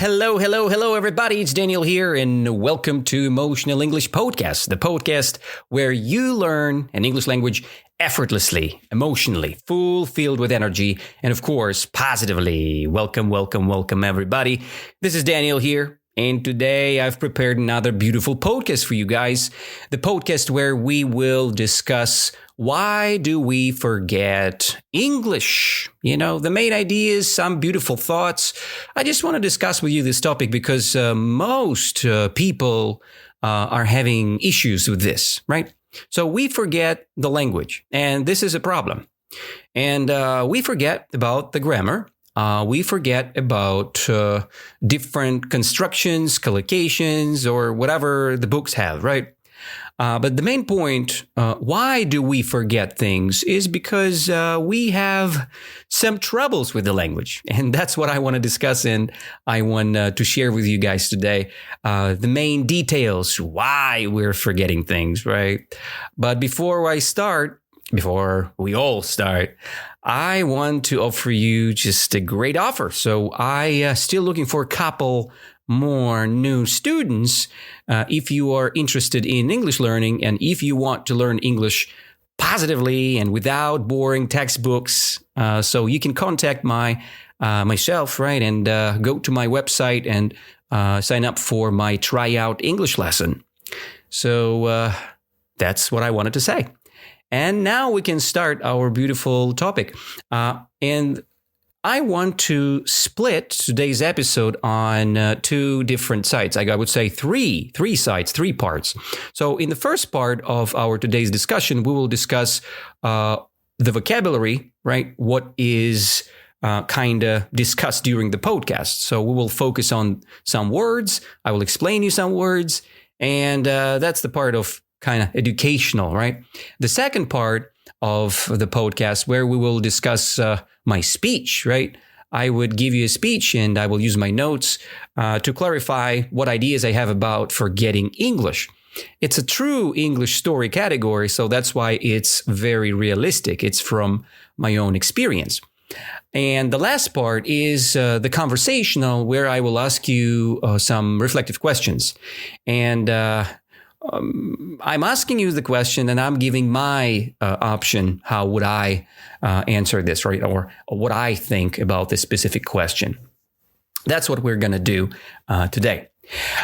Hello, everybody. It's Daniel here, and welcome to Emotional English Podcast, the podcast where you learn an English language effortlessly, emotionally, filled with energy, and of course, positively. Welcome, everybody. This is Daniel here. And today I've prepared another beautiful podcast for you guys. The podcast where we will discuss why do we forget English? You know, the main idea is some beautiful thoughts. I just want to discuss with you this topic because most people are having issues with this, right? So we forget the language, and this is a problem. And we forget about the grammar. We forget about different constructions, collocations, or whatever the books have, right? But the main point, why do we forget things, is because we have some troubles with the language. And that's what I want to discuss, and I want to share with you guys today the main details, why we're forgetting things, right? But before we all start, I want to offer you just a great offer. So I still looking for a couple more new students. If you are interested in English learning and if you want to learn English positively and without boring textbooks, so you can contact myself, right? And go to my website and sign up for my tryout English lesson. So that's what I wanted to say. And now we can start our beautiful topic. And I want to split today's episode on two different sides. I would say three sides, three parts. So in the first part of our today's discussion, we will discuss the vocabulary, right? What is kind of discussed during the podcast. So we will focus on some words. I will explain you some words. And that's the part of kind of educational, right? The second part of the podcast where we will discuss my speech, right? I would give you a speech and I will use my notes to clarify what ideas I have about forgetting English. It's a true English story category, so that's why it's very realistic. It's from my own experience. And the last part is the conversational, where I will ask you some reflective questions. And I'm asking you the question and I'm giving my option. How would I answer this, right? Or what I think about this specific question. That's what we're going to do today.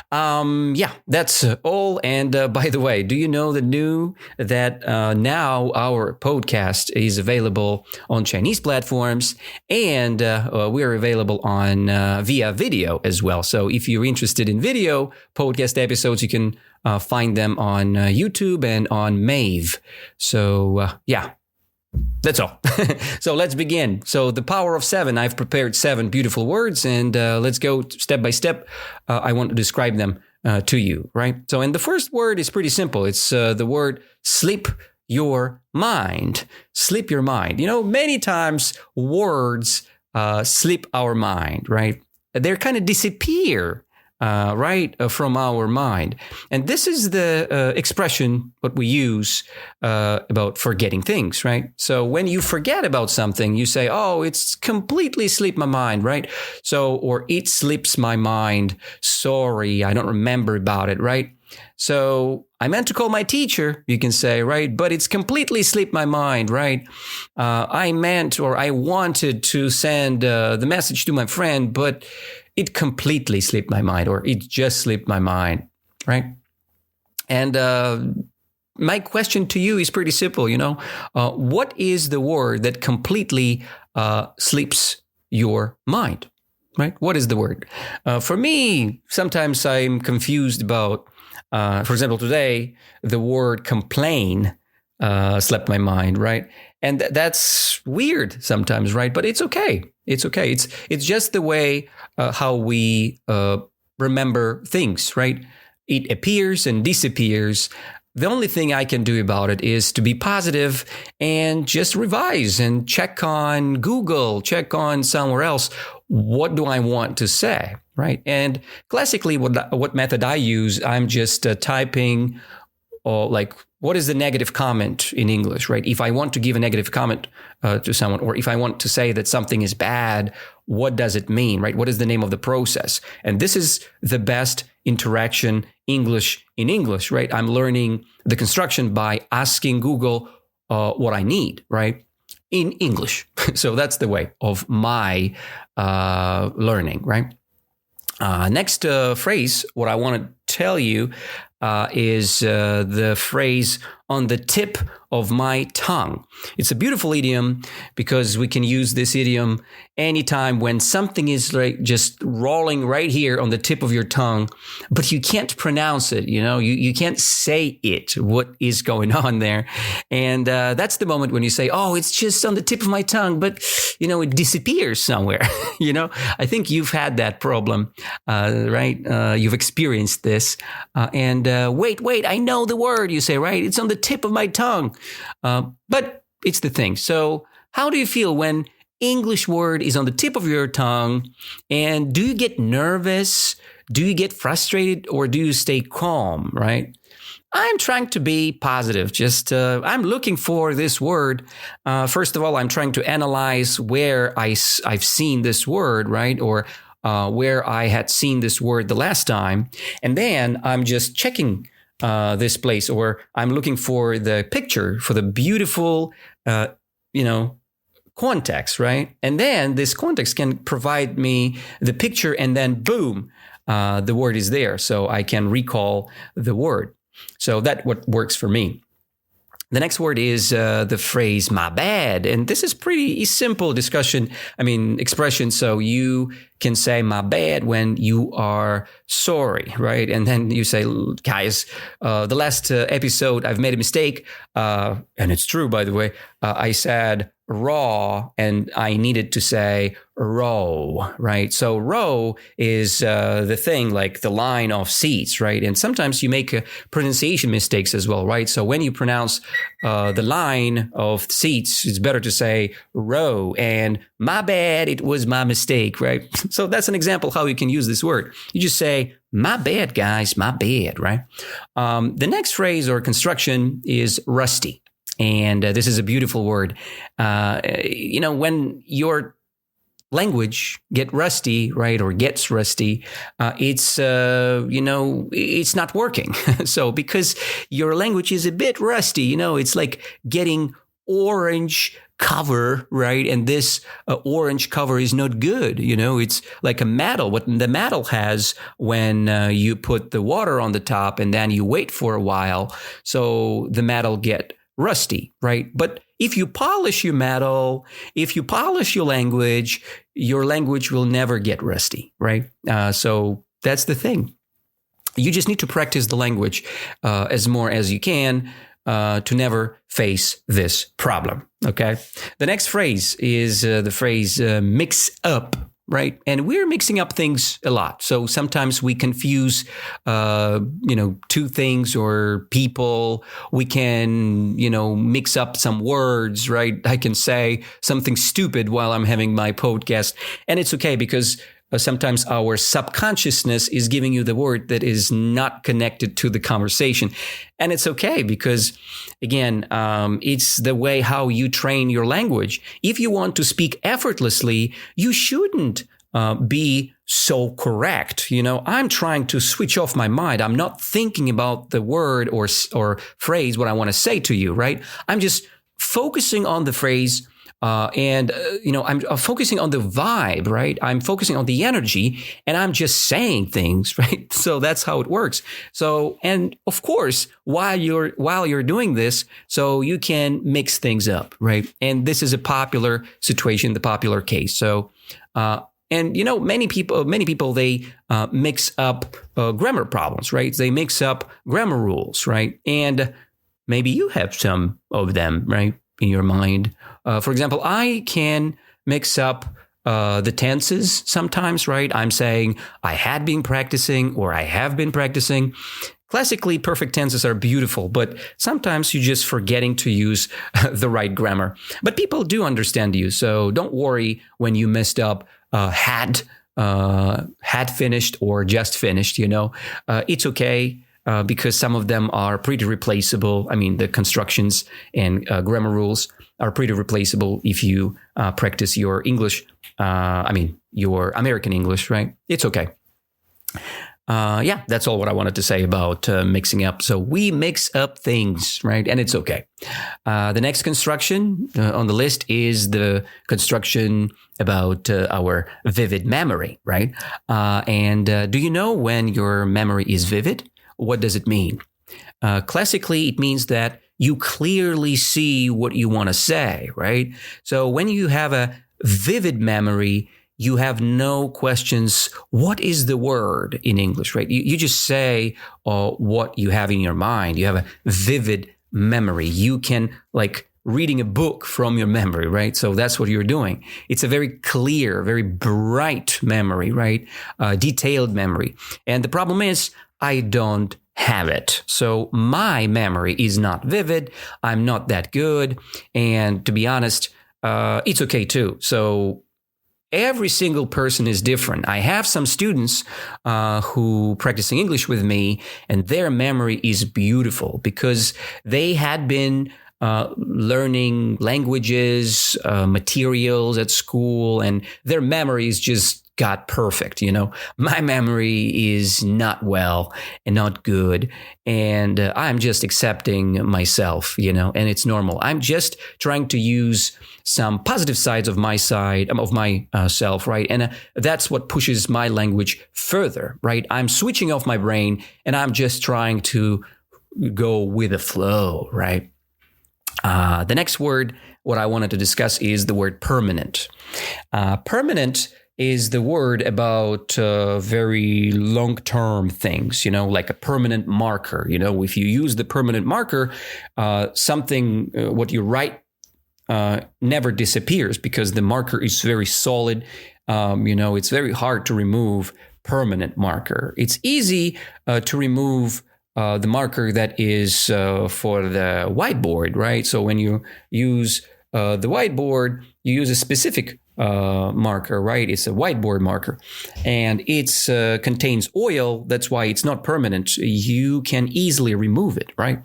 That's all. And by the way, do you know that now our podcast is available on Chinese platforms and we're available on via video as well. So if you're interested in video podcast episodes, you can find them on YouTube and on Mave. So that's all. So let's begin. So the power of 7, I've prepared 7 beautiful words and let's go step by step. I want to describe them to you, right? So, and the first word is pretty simple. It's the word slip your mind. Slip your mind. You know, many times words slip our mind, right? They're kind of disappear. From our mind. And this is the expression what we use about forgetting things, right? So when you forget about something, you say, oh, it's completely slipped my mind, right? So, or it slips my mind. Sorry, I don't remember about it, right? So I meant to call my teacher, you can say, right? But it's completely slipped my mind, right? I wanted to send the message to my friend, but it completely slipped my mind, or it just slipped my mind, right? And my question to you is pretty simple, you know. What is the word that completely slips your mind, right? What is the word? For me, sometimes I'm confused about, for example, today, the word complain slipped my mind, right? And that's weird sometimes, right? But it's okay. It's okay. It's just the way how we remember things, right? It appears and disappears. The only thing I can do about it is to be positive and just revise and check on Google, check on somewhere else. What do I want to say, right? And classically, what method I use, I'm just typing or like, what is the negative comment in English, right? If I want to give a negative comment to someone, or if I want to say that something is bad, what does it mean, right? What is the name of the process? And this is the best interaction English in English, right? I'm learning the construction by asking Google what I need, right? In English. So that's the way of my learning, right? Next phrase, what I want to tell you is the phrase on the tip of my tongue. It's a beautiful idiom because we can use this idiom anytime when something is like just rolling right here on the tip of your tongue, but you can't pronounce it, you can't say it, what is going on there. And that's the moment when you say, oh, it's just on the tip of my tongue, but, it disappears somewhere. I think you've had that problem, right? You've experienced this. Wait, I know the word, you say, right? It's on the tip of my tongue. But it's the thing. So how do you feel when English word is on the tip of your tongue? And do you get nervous? Do you get frustrated, or do you stay calm, right? I'm trying to be positive. I'm looking for this word. First of all, I'm trying to analyze where I've seen this word, right? Or where I had seen this word the last time. And then I'm just checking this place, or I'm looking for the picture, for the beautiful, context, right? And then this context can provide me the picture, and then boom, the word is there. So I can recall the word. So that's what works for me. The next word is the phrase "my bad," and this is pretty simple expression. So you can say "my bad" when you are sorry, right? And then you say, "Guys, the last episode I've made a mistake," and it's true, by the way. I said raw, and I needed to say row, right? So row is the thing, like the line of seats, right? And sometimes you make pronunciation mistakes as well, right? So when you pronounce the line of seats, it's better to say row, and my bad, it was my mistake, right? So that's an example how you can use this word. You just say, my bad, guys, my bad, right? The next phrase or construction is rusty. And this is a beautiful word. When your language gets rusty, right, or gets rusty, it's not working. So because your language is a bit rusty, it's like getting orange cover, right? And this orange cover is not good. It's like a metal. What the metal has when you put the water on the top and then you wait for a while, so the metal get rusty, right? But if you polish your metal, if you polish your language will never get rusty, right? So that's the thing. You just need to practice the language as more as you can to never face this problem, okay? The next phrase is the phrase mix up, right? And we're mixing up things a lot. So sometimes we confuse, two things or people. We can, mix up some words, right? I can say something stupid while I'm having my podcast, and it's okay because sometimes our subconsciousness is giving you the word that is not connected to the conversation. And it's okay because, again, it's the way how you train your language. If you want to speak effortlessly, you shouldn't be so correct. I'm trying to switch off my mind. I'm not thinking about the word or phrase, what I want to say to you, right? I'm just focusing on the phrase. I'm focusing on the vibe, right? I'm focusing on the energy, and I'm just saying things, right? So that's how it works. So, and of course, while you're doing this, so you can mix things up, right? And this is a popular situation, the popular case. So, many people, they mix up grammar problems, right? They mix up grammar rules, right? And maybe you have some of them, right, in your mind. For example, I can mix up the tenses sometimes, right? I'm saying I had been practicing or I have been practicing. Classically, perfect tenses are beautiful, but sometimes you're just forgetting to use the right grammar. But people do understand you, so don't worry when you messed up had finished or just finished, it's okay. because some of them are pretty replaceable. I mean, the constructions and grammar rules are pretty replaceable if you practice your English, your American English, right? It's okay. That's all what I wanted to say about mixing up. So we mix up things, right? And it's okay. The next construction on the list is the construction about our vivid memory, right? Do you know when your memory is vivid? What does it mean? Classically, it means that you clearly see what you want to say, right? So when you have a vivid memory, you have no questions. What is the word in English, right? You just say what you have in your mind. You have a vivid memory. You can reading a book from your memory, right? So that's what you're doing. It's a very clear, very bright memory, right? Detailed memory. And the problem is I don't have it. So my memory is not vivid. I'm not that good. And to be honest, it's okay too. So every single person is different. I have some students who practicing English with me, and their memory is beautiful because they had been learning languages, materials at school, and their memories just got perfect. My memory is not well and not good, and I'm just accepting myself, and it's normal. I'm just trying to use some positive sides of myself, right? And that's what pushes my language further, right? I'm switching off my brain and I'm just trying to go with the flow, right? The next word, what I wanted to discuss is the word permanent. Permanent is the word about very long-term things, like a permanent marker. If you use the permanent marker, something, what you write never disappears because the marker is very solid. It's very hard to remove permanent marker. It's easy to remove the marker that is for the whiteboard, right? So when you use the whiteboard, you use a specific marker, right? It's a whiteboard marker, and it's contains oil. That's why it's not permanent. You can easily remove it, right?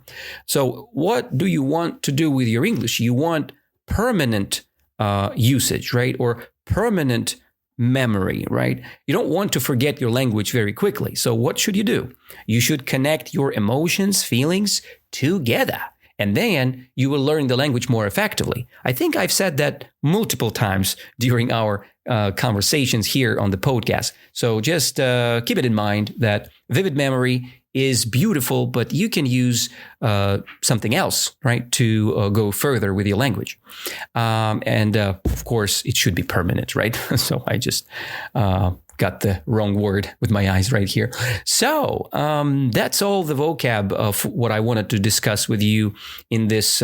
So what do you want to do with your English? You want permanent usage, right? Or permanent memory, right? You don't want to forget your language very quickly. So what should you do? You should connect your emotions, feelings together, and then you will learn the language more effectively. I think I've said that multiple times during our conversations here on the podcast. So just keep it in mind that vivid memory is beautiful, but you can use something else, right, to go further with your language. Of course, it should be permanent, right? So I just got the wrong word with my eyes right here. So that's all the vocab of what I wanted to discuss with you in this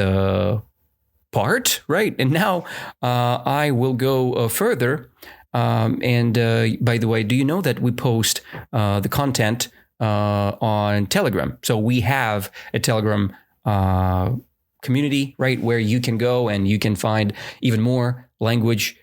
part, right? And now I will go further. By the way, do you know that we post the content on Telegram? So we have a Telegram community, right, where you can go and you can find even more language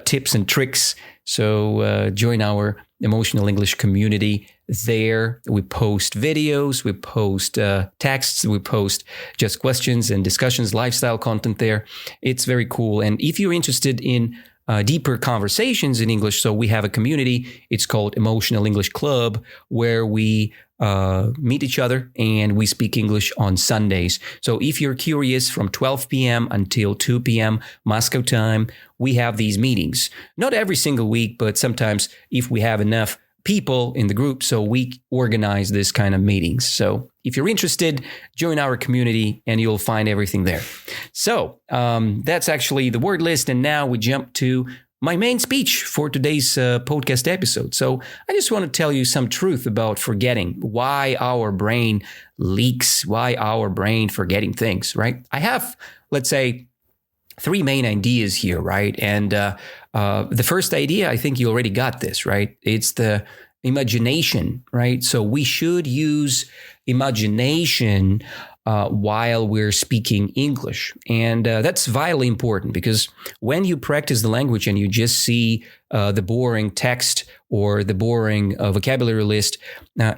tips and tricks. So join our Emotional English community there. We post videos, we post texts, we post just questions and discussions, lifestyle content there. It's very cool. And if you're interested in deeper conversations in English, so we have a community. It's called Emotional English Club, where we meet each other and we speak English on Sundays. So if you're curious, from 12 p.m. until 2 p.m. Moscow time, we have these meetings. Not every single week, but sometimes if we have enough people in the group, so we organize this kind of meetings. So if you're interested, join our community and you'll find everything there. So that's actually the word list. And now we jump to my main speech for today's podcast episode. So I just want to tell you some truth about forgetting, why our brain leaks, why our brain forgetting things, right? I have, let's say, three main ideas here, right? And the first idea, I think you already got this, right? It's the imagination, right? So we should use imagination while we're speaking English. And that's vitally important, because when you practice the language and you just see the boring text or the boring vocabulary list,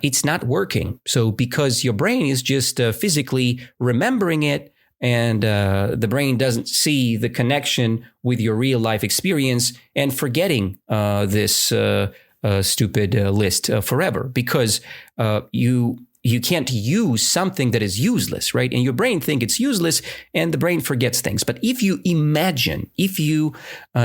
it's not working. So because your brain is just physically remembering it, and the brain doesn't see the connection with your real life experience, and forgetting this stupid list forever, because you can't use something that is useless, right? And your brain thinks it's useless, and the brain forgets things. But if you imagine, if you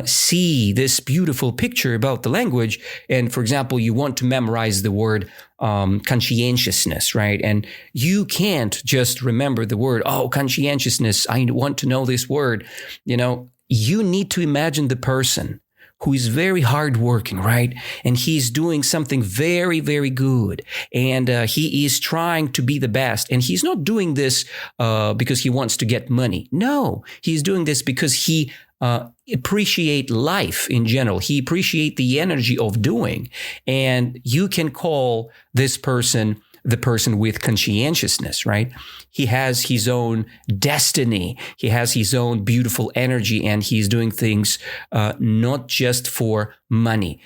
see this beautiful picture about the language, and for example, you want to memorize the word conscientiousness, right? And you can't just remember the word, oh, conscientiousness, I want to know this word. You need to imagine the person who is very hardworking, right? And he's doing something very, very good. And he is trying to be the best. And he's not doing this because he wants to get money. No, he's doing this because he appreciate life in general. He appreciate the energy of doing. And you can call this person the person with conscientiousness, right? He has his own destiny. He has his own beautiful energy, and he's doing things not just for money.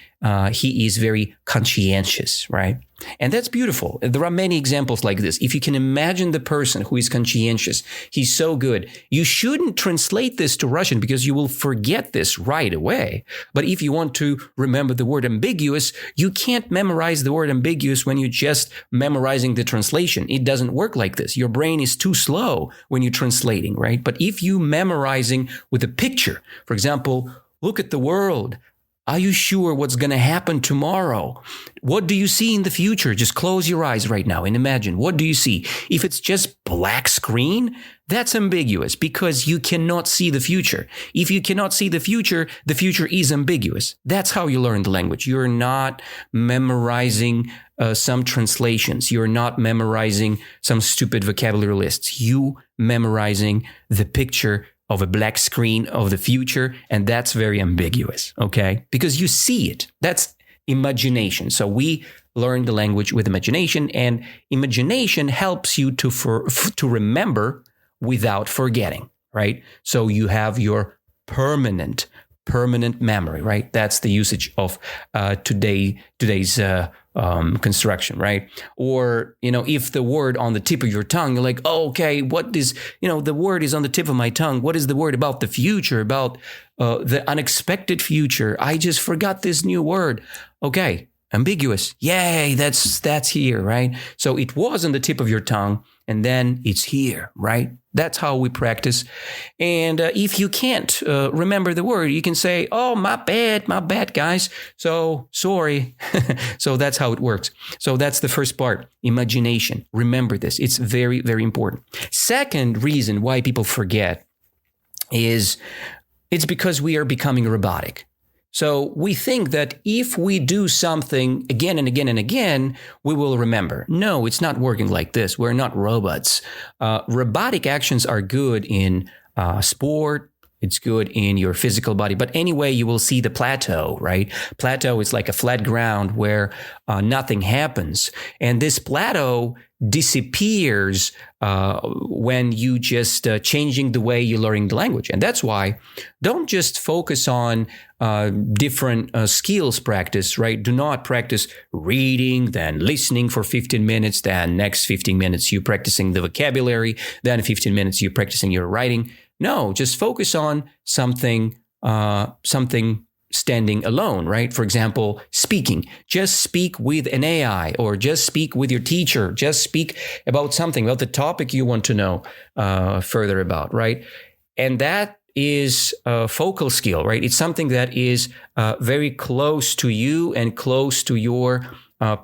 He is very conscientious, right? And that's beautiful. There are many examples like this. If you can imagine the person who is conscientious, he's so good. You shouldn't translate this to Russian because you will forget this right away. But if you want to remember the word ambiguous, you can't memorize the word ambiguous when you're just memorizing the translation. It doesn't work like this. Your brain is too slow when you're translating, right? But if you memorizing with a picture, for example, look at the world. Are you sure what's going to happen tomorrow? What do you see in the future? Just close your eyes right now and imagine. What do you see? If it's just black screen, that's ambiguous because you cannot see the future. If you cannot see the future is ambiguous. That's how you learn the language. You're not memorizing some translations. You're not memorizing some stupid vocabulary lists. You memorizing the picture of a black screen of the future, and that's very ambiguous, okay? Because you see it. That's imagination. So we learn the language with imagination, and imagination helps you to remember without forgetting, right? So you have your permanent memory, right? That's the usage of today's construction, right? Or, if the word on the tip of your tongue, you're like, oh, okay, what is, the word is on the tip of my tongue. What is the word about the future, about the unexpected future? I just forgot this new word. Okay, ambiguous. Yay, that's here, right? So it was on the tip of your tongue, and then it's here, right? That's how we practice. And if you can't remember the word, you can say, oh, my bad, guys. So sorry. So that's how it works. So that's the first part, imagination. Remember this. It's very, very important. Second reason why people forget is it's because we are becoming robotic. So we think that if we do something again and again and again, we will remember. No, it's not working like this. We're not robots. Robotic actions are good in sport. It's good in your physical body. But anyway, you will see the plateau, right? Plateau is like a flat ground where nothing happens. And this plateau disappears when you just changing the way you're learning the language. And that's why don't just focus on different skills practice, right? Do not practice reading, then listening for 15 minutes, then next 15 minutes you're practicing the vocabulary, then 15 minutes you're practicing your writing. No, just focus on something standing alone, right? For example, speaking. Just speak with an AI or just speak with your teacher. Just speak about something, about the topic you want to know further about, right? And that is a focal skill, right? It's something that is very close to you and close to your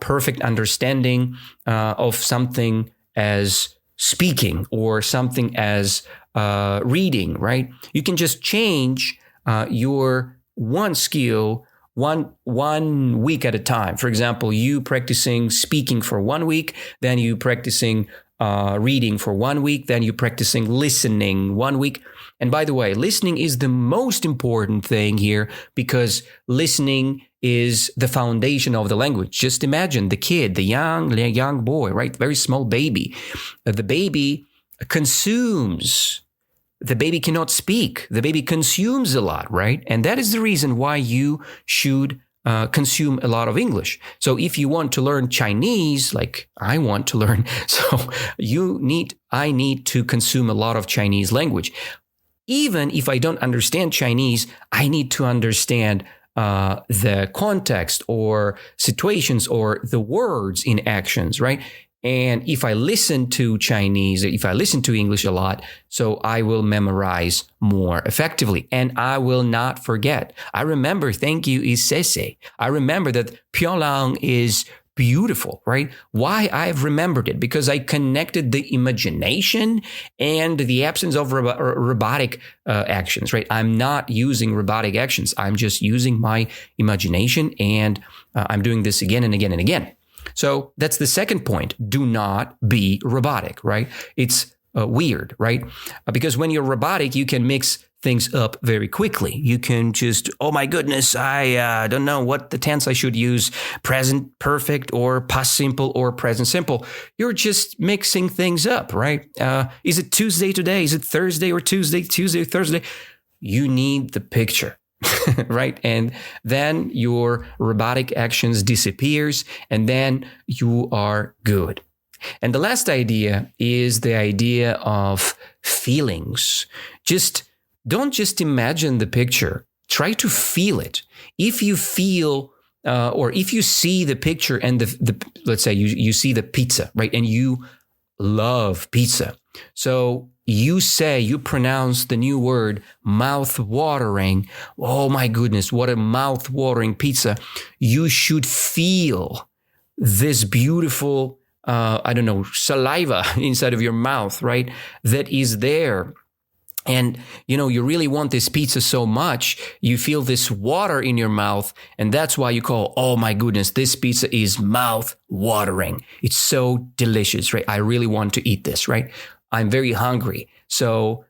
perfect understanding of something as speaking or something as reading, right? You can just change your one skill one week at a time. For example, you practicing speaking for 1 week, then you practicing reading for 1 week, then you practicing listening 1 week. And by the way, listening is the most important thing here because listening is the foundation of the language. Just imagine the kid, the young boy, right? Very small baby. The baby consumes. The baby cannot speak. The baby consumes a lot, right? And that is the reason why you should consume a lot of English. So if you want to learn Chinese, like I want to learn, so I need to consume a lot of Chinese language. Even if I don't understand Chinese, I need to understand the context or situations or the words in actions, right? And if I listen to Chinese, if I listen to English a lot, so I will memorize more effectively and I will not forget. I remember thank you is sese. I remember that Pyongyang is beautiful, right? Why I've remembered it? Because I connected the imagination and the absence of robotic actions, right? I'm not using robotic actions. I'm just using my imagination and I'm doing this again and again and again. So that's the second point. Do not be robotic, right? It's weird, right? Because when you're robotic, you can mix things up very quickly. You can just, oh my goodness, I don't know what the tense I should use, present perfect or past simple or present simple. You're just mixing things up, right? Is it Tuesday today? Is it Thursday or Tuesday, Thursday? You need the picture. Right? And then your robotic actions disappears and then you are good. And the last idea is the idea of feelings. Don't just imagine the picture. Try to feel it. If you feel or if you see the picture and let's say you see the pizza, right? And you love pizza. So you pronounce the new word mouth-watering. Oh my goodness, what a mouth-watering pizza. You should feel this beautiful, saliva inside of your mouth, right? That is there. And, you really want this pizza so much, you feel this water in your mouth. And that's why you call, oh my goodness, this pizza is mouth-watering. It's so delicious, right? I really want to eat this, right? I'm very hungry. So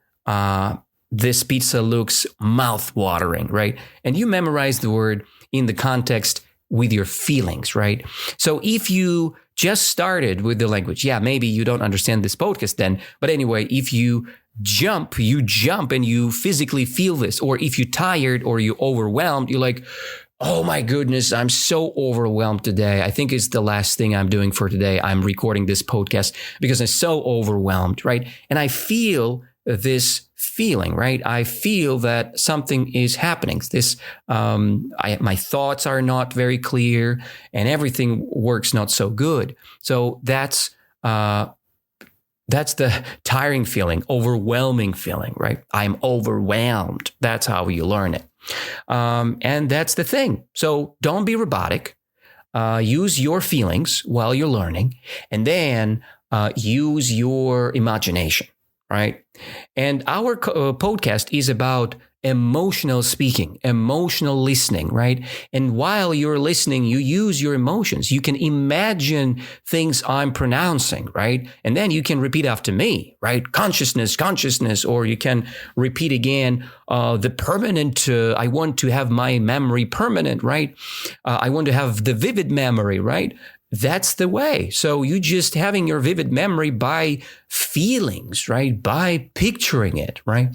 this pizza looks mouth-watering, right? And you memorize the word in the context with your feelings, right? So if you just started with the language, maybe you don't understand this podcast then. But anyway, if you jump and you physically feel this. Or if you're tired or you're overwhelmed, you're like, oh my goodness, I'm so overwhelmed today. I think it's the last thing I'm doing for today. I'm recording this podcast because I'm so overwhelmed, right? And I feel this feeling, right? I feel that something is happening. My thoughts are not very clear and everything works not so good. So that's the tiring feeling, overwhelming feeling, right? I'm overwhelmed. That's how you learn it. And that's the thing. So don't be robotic. Use your feelings while you're learning, and then use your imagination, right? And our podcast is about emotional speaking, emotional listening, right? And while you're listening, you use your emotions. You can imagine things I'm pronouncing, right? And then you can repeat after me, right? Consciousness, or you can repeat again, the permanent, I want to have my memory permanent, right? I want to have the vivid memory, right? That's the way. So you just having your vivid memory by feelings, right? By picturing it, right?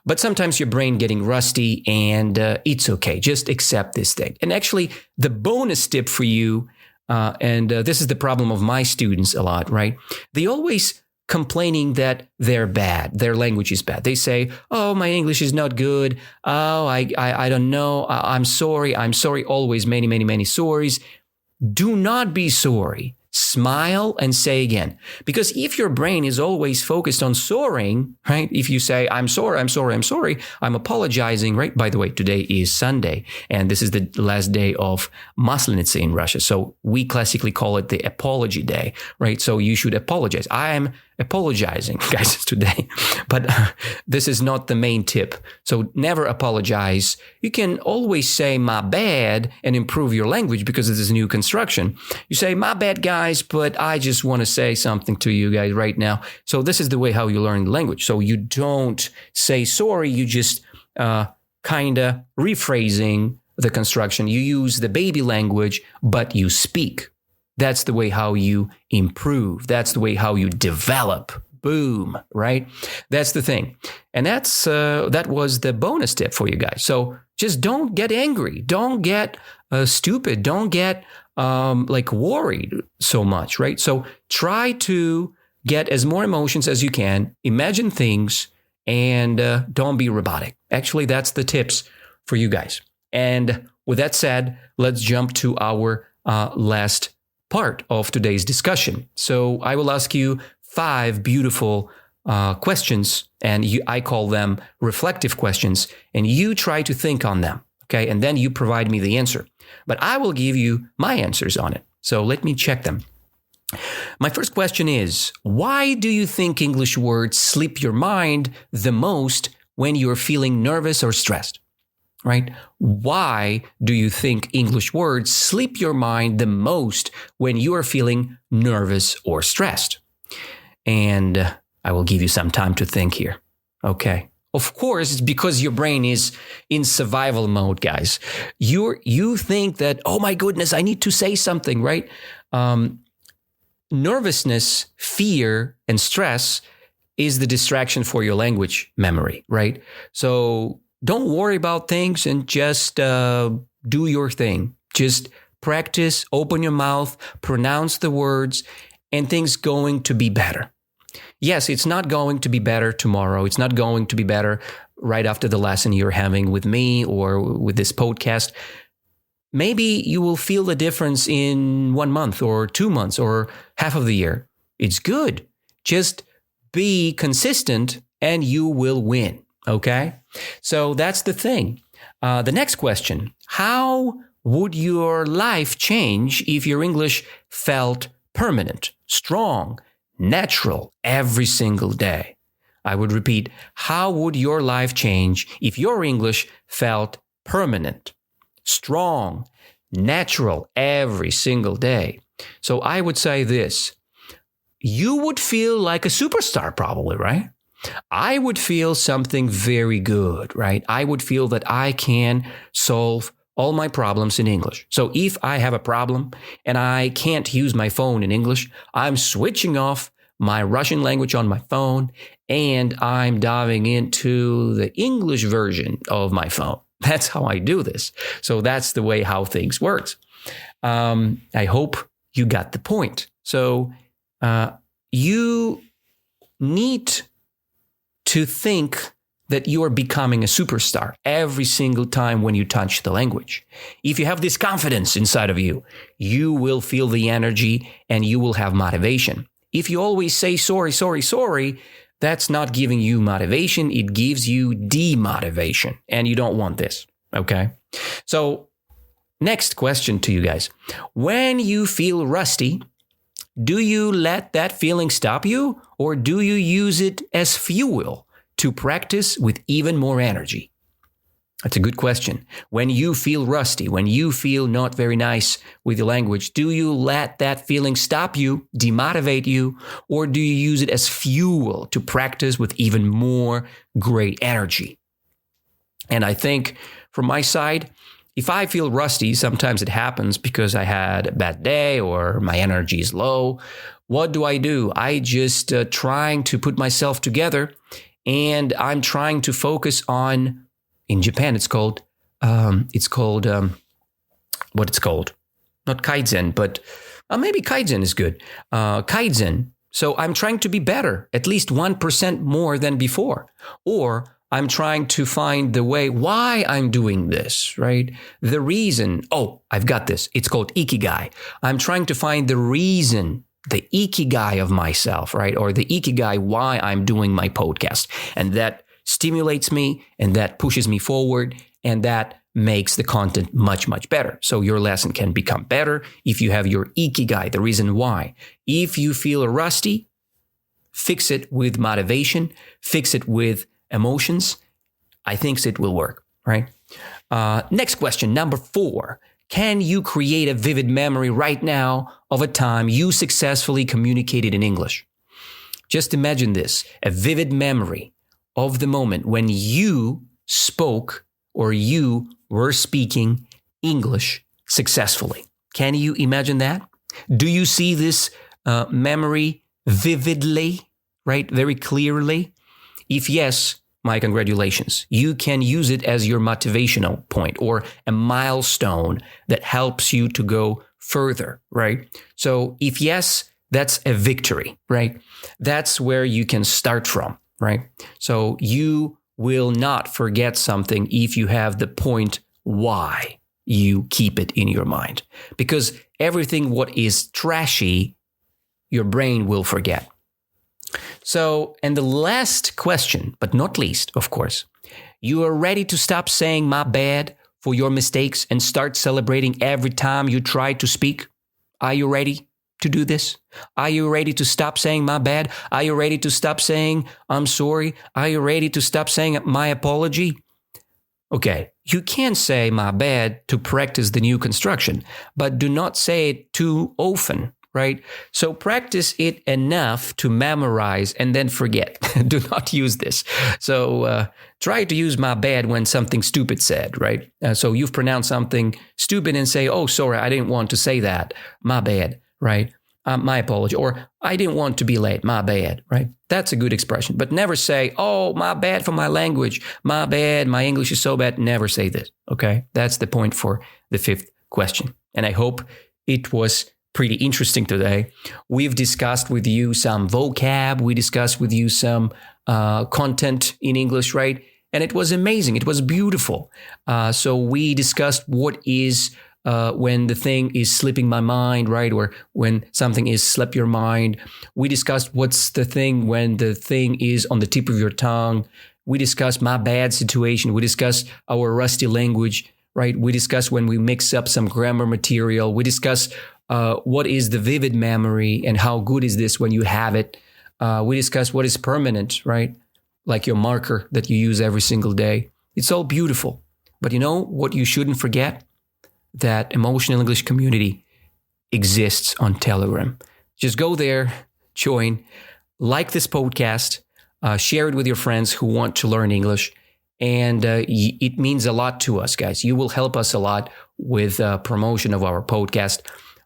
But sometimes your brain getting rusty and it's okay. Just accept this thing. And actually the bonus tip for you, and this is the problem of my students a lot, right? They always complaining that they're bad. Their language is bad. They say, oh, my English is not good. Oh, I don't know. I'm sorry. Always many, many, many sorries. Do not be sorry. Smile and say again. Because if your brain is always focused on soaring, right? If you say, I'm sorry, I'm apologizing, right? By the way, today is Sunday, and this is the last day of Maslenitsa in Russia. So we classically call it the apology day, right? So you should apologize. I am apologizing, guys, today. But this is not the main tip. So never apologize. You can always say my bad and improve your language because this is a new construction. You say, my bad, guys, but I just want to say something to you guys right now. So this is the way how you learn the language. So you don't say sorry. You just kind of rephrasing the construction. You use the baby language, but you speak. That's the way how you improve. That's the way how you develop boom, right? That's the thing. And that was the bonus tip for you guys. So just don't get angry. Don't get stupid. Don't get worried so much, right? So try to get as more emotions as you can. Imagine things and don't be robotic. Actually, that's the tips for you guys. And with that said, let's jump to our last part of today's discussion. So I will ask you 5 beautiful questions, and I call them reflective questions, and you try to think on them, okay? And then you provide me the answer. But I will give you my answers on it. So let me check them. My first question is, why do you think English words slip your mind the most when you're feeling nervous or stressed? Right? Why do you think English words slip your mind the most when you are feeling nervous or stressed? And I will give you some time to think here. Okay. Of course, it's because your brain is in survival mode, guys. You think that, oh my goodness, I need to say something, right? Nervousness, fear, and stress is the distraction for your language memory, right? So don't worry about things and just do your thing. Just practice, open your mouth, pronounce the words, and things going to be better. Yes, it's not going to be better tomorrow. It's not going to be better right after the lesson you're having with me or with this podcast. Maybe you will feel the difference in 1 month or 2 months or half of the year. It's good. Just be consistent and you will win. Okay? So that's the thing. The next question, how would your life change if your English felt permanent, strong, natural every single day? I would repeat, how would your life change if your English felt permanent, strong, natural every single day? So I would say this, you would feel like a superstar probably, right? I would feel something very good, right? I would feel that I can solve all my problems in English. So if I have a problem and I can't use my phone in English, I'm switching off my Russian language on my phone and I'm diving into the English version of my phone. That's how I do this. So that's the way how things works. I hope you got the point. So you need to think that you are becoming a superstar every single time when you touch the language. If you have this confidence inside of you, you will feel the energy and you will have motivation. If you always say sorry, sorry, sorry, that's not giving you motivation. It gives you demotivation, and you don't want this, okay? So next question to you guys. When you feel rusty, do you let that feeling stop you, or do you use it as fuel to practice with even more energy? That's a good question. When you feel rusty, when you feel not very nice with your language, do you let that feeling stop you, demotivate you, or do you use it as fuel to practice with even more great energy? And I think from my side, if I feel rusty, sometimes it happens because I had a bad day or my energy is low. What do? I just trying to put myself together, and I'm trying to focus on, in Japan, it's called what it's called? Not kaizen, but maybe kaizen is good. Kaizen. So I'm trying to be better, at least 1% more than before. Or I'm trying to find the way why I'm doing this, right? The reason. Oh, I've got this. It's called ikigai. I'm trying to find the reason, the ikigai of myself, right? Or the ikigai why I'm doing my podcast. And that stimulates me and that pushes me forward and that makes the content much, much better. So your lesson can become better if you have your ikigai, the reason why. If you feel rusty, fix it with motivation, fix it with emotions. I think it will work, right? Next question, number 4. Can you create a vivid memory right now of a time you successfully communicated in English? Just imagine this, a vivid memory of the moment when you spoke or you were speaking English successfully. Can you imagine that? Do you see this memory vividly right? Very clearly? If yes, my congratulations. You can use it as your motivational point or a milestone that helps you to go further, right? So if yes, that's a victory, right? That's where you can start from, right? So you will not forget something if you have the point why you keep it in your mind. Because everything what is trashy, your brain will forget. So, and the last question, but not least, of course, you are ready to stop saying my bad for your mistakes and start celebrating every time you try to speak? Are you ready to do this? Are you ready to stop saying my bad? Are you ready to stop saying I'm sorry? Are you ready to stop saying my apology? Okay, you can say my bad to practice the new construction, but do not say it too often, right? So practice it enough to memorize and then forget. Do not use this. So try to use my bad when something stupid said, right? So you've pronounced something stupid and say, oh, sorry, I didn't want to say that. My bad, right? My apology. Or I didn't want to be late. My bad, right? That's a good expression. But never say, oh, my bad for my language. My bad. My English is so bad. Never say this, okay? That's the point for the fifth question. And I hope it was pretty interesting today. We've discussed with you some vocab. We discussed with you some content in English, right? And it was amazing. It was beautiful. So we discussed what is when the thing is slipping my mind, right? Or when something is slip your mind. We discussed what's the thing when the thing is on the tip of your tongue. We discussed my bad situation. We discussed our rusty language, right? We discussed when we mix up some grammar material. We discussed what is the vivid memory and how good is this when you have it. We discussed what is permanent, right? Like your marker that you use every single day. It's all beautiful. But you know what you shouldn't forget? That Emotional English community exists on Telegram. Just go there, join, like this podcast, share it with your friends who want to learn English. And it means a lot to us, guys. You will help us a lot with promotion of our podcast.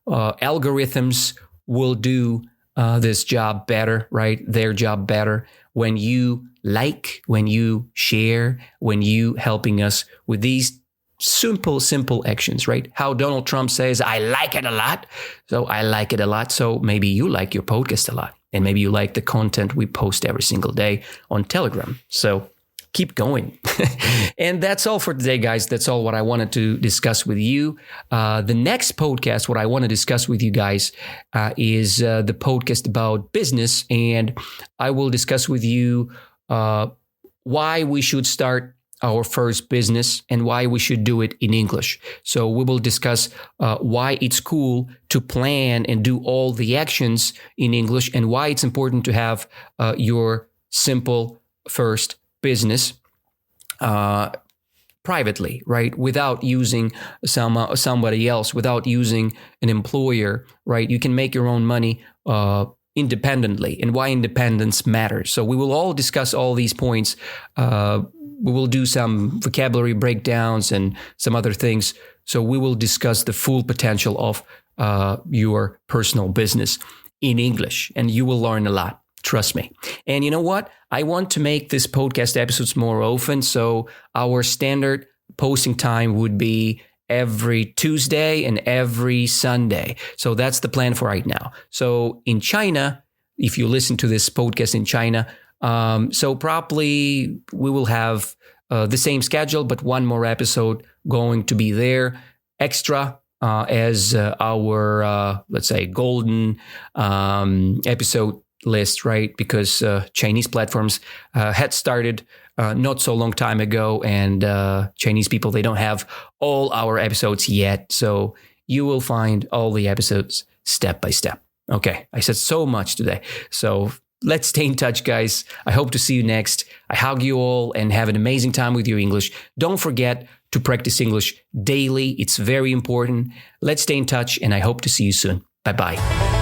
Algorithms will do this job better, right? Their job better when you like, when you share, when you helping us with these simple actions, right? How Donald Trump says, I like it a lot. So I like it a lot. So maybe you like your podcast a lot. And maybe you like the content we post every single day on Telegram. So keep going. And that's all for today, guys. That's all what I wanted to discuss with you. The next podcast, what I want to discuss with you guys is the podcast about business. And I will discuss with you why we should start our first business and why we should do it in English. So we will discuss why it's cool to plan and do all the actions in English and why it's important to have your simple first business privately, right? Without using somebody else, without using an employer, right? You can make your own money independently and why independence matters. So we will all discuss all these points. We will do some vocabulary breakdowns and some other things. So we will discuss the full potential of your personal business in English, and you will learn a lot. Trust me. And you know what? I want to make this podcast episodes more often. So our standard posting time would be every Tuesday and every Sunday. So that's the plan for right now. So in China, if you listen to this podcast in China, so probably we will have the same schedule, but one more episode going to be there extra as our, let's say, golden episode list, right? Because Chinese platforms had started not so long time ago, and Chinese people, they don't have all our episodes yet. So you will find all the episodes step by step. Okay, I said so much today. So let's stay in touch, guys. I hope to see you next. I hug you all and have an amazing time with your English. Don't forget to practice English daily. It's very important. Let's stay in touch, and I hope to see you soon. Bye-bye.